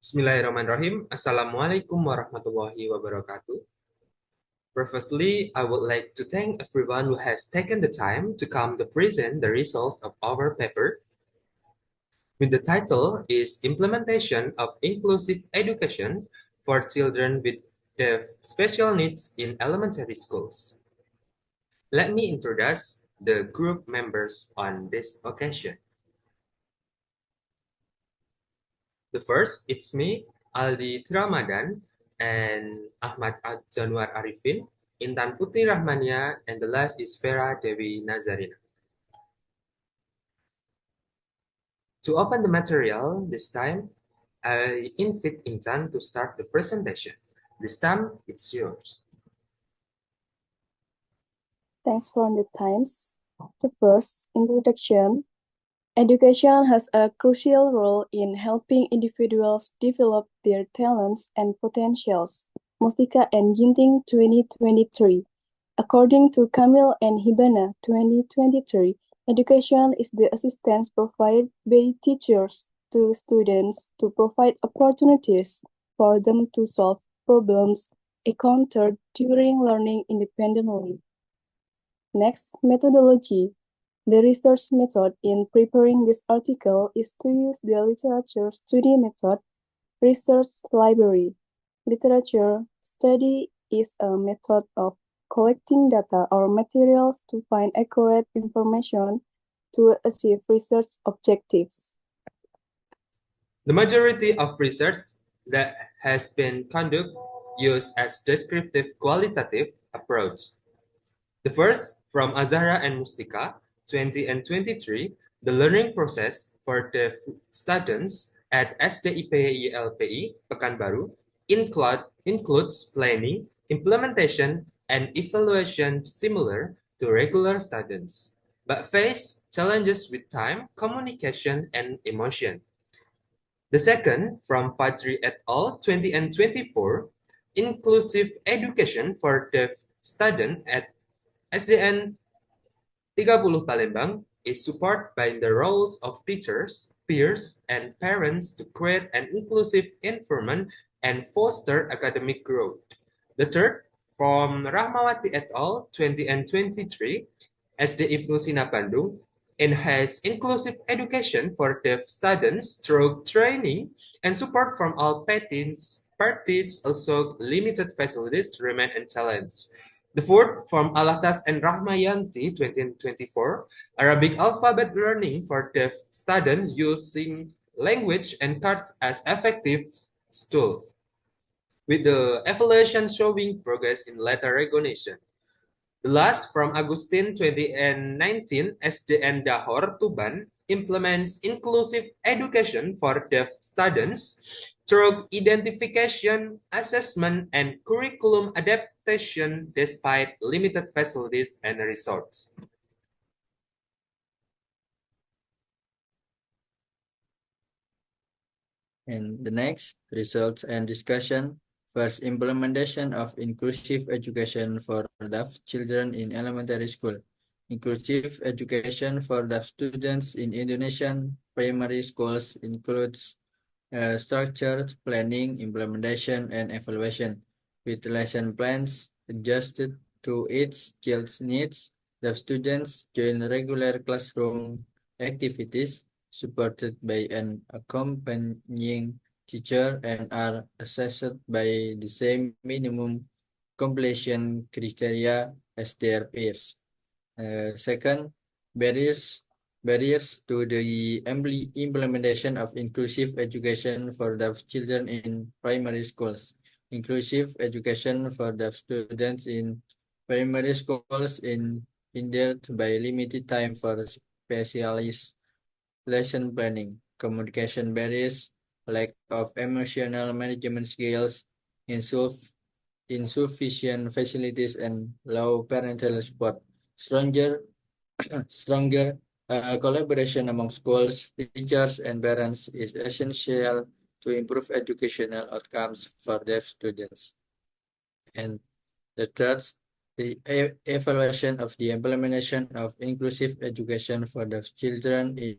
Bismillahirrahmanirrahim. Assalamualaikum warahmatullahi wabarakatuh. Firstly, I would like to thank everyone who has taken the time to come to present the results of our paper. With the title is Implementation of Inclusive Education for Children with Deaf Special Needs in Elementary Schools. Let me introduce the group members on this occasion. The first, it's me, Aldi Ramadan, and Ahmad Januar Arifin, Intan Putri Rahmania, and the last is Vera Dewi Nazarina. To open the material this time, I invite Intan to start the presentation. This time, it's yours. Thanks for the times. The first introduction. Education has a crucial role in helping individuals develop their talents and potentials. Mustika and Ginting 2023. According to Kamil and Hibana 2023, education is the assistance provided by teachers to students to provide opportunities for them to solve problems encountered during learning independently. Next, methodology. The research method in preparing this article is to use the literature study method, research library. Literature study is a method of collecting data or materials to find accurate information to achieve research objectives. The majority of research that has been conducted use as descriptive qualitative approach. The first, from Azahra and Mustika, 20 and 23, the learning process for deaf students at SDIP-YLPI Pekanbaru includes planning, implementation, and evaluation similar to regular students, but face challenges with time, communication, and emotion. The second, from Fajri et al., 20 and 24, inclusive education for deaf students at SDN 30 Palembang is supported by the roles of teachers, peers, and parents to create an inclusive environment and foster academic growth. The third, from Rahmawati et al., 20 and 23, SD Ibnu Sina Bandung, enhance inclusive education for deaf students through training and support from all parties, also limited facilities remain and challenge. The fourth, from Alatas and Rahmayanti, 2024, Arabic alphabet learning for deaf students using language and cards as effective tools, with the evaluation showing progress in letter recognition. The last, from Agustin, 2019, SDN Dahor, Tuban, implements inclusive education for deaf students through identification, assessment, and curriculum adaptation despite limited facilities and resources. And the next, results and discussion. First, implementation of inclusive education for deaf children in elementary school. Inclusive education for deaf students in Indonesian primary schools includes structured planning, implementation, and evaluation, with lesson plans adjusted to each child's needs. The students join regular classroom activities supported by an accompanying teacher and are assessed by the same minimum completion criteria as their peers. Second, barriers to the implementation of inclusive education for deaf children in primary schools. Inclusive education for deaf students in primary schools hindered by limited time for specialist lesson planning, communication barriers, lack of emotional management skills, insufficient facilities, and low parental support. Stronger collaboration among schools, teachers, and parents is essential to improve educational outcomes for deaf students. And the third, the evaluation of the implementation of inclusive education for deaf children in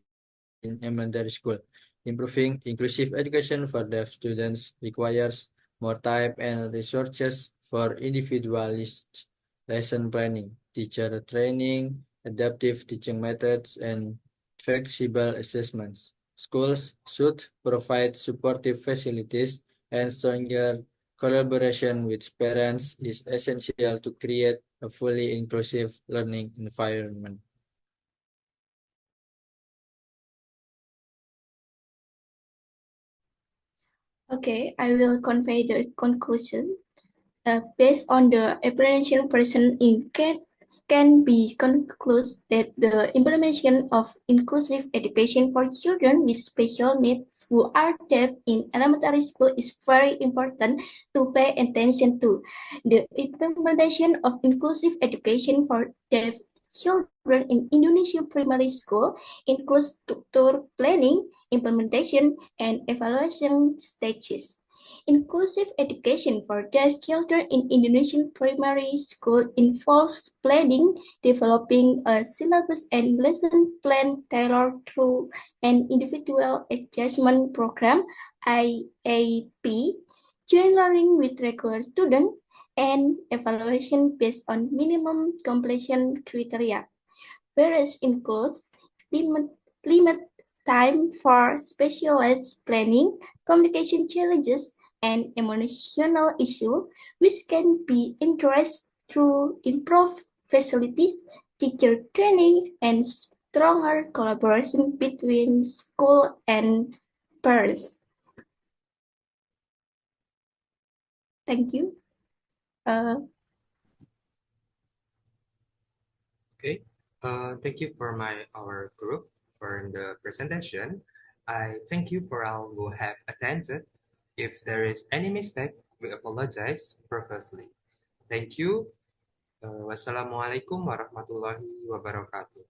elementary school. Improving inclusive education for deaf students requires more time and resources for individualized lesson planning, teacher training, adaptive teaching methods, and flexible assessments. Schools should provide supportive facilities and stronger collaboration with parents is essential to create a fully inclusive learning environment. Okay, I will convey the conclusion. Based on the apprehension present in can be concluded that the implementation of inclusive education for children with special needs who are deaf in elementary school is very important to pay attention to. The implementation of inclusive education for deaf children in Indonesia primary school includes structure planning, implementation, and evaluation stages. Inclusive education for deaf children in Indonesian primary school involves planning, developing a syllabus and lesson plan tailored through an individual adjustment program (IAP), joint learning with regular students, and evaluation based on minimum completion criteria. Whereas includes limit, limit time for specialized planning, communication challenges, and emotional issues, which can be addressed through improved facilities, teacher training, and stronger collaboration between school and parents. Thank you. Okay. Thank you for our group for the presentation. I thank you for all who have attended. If there is any mistake, we apologize profusely. Thank you. Wassalamualaikum warahmatullahi wabarakatuh.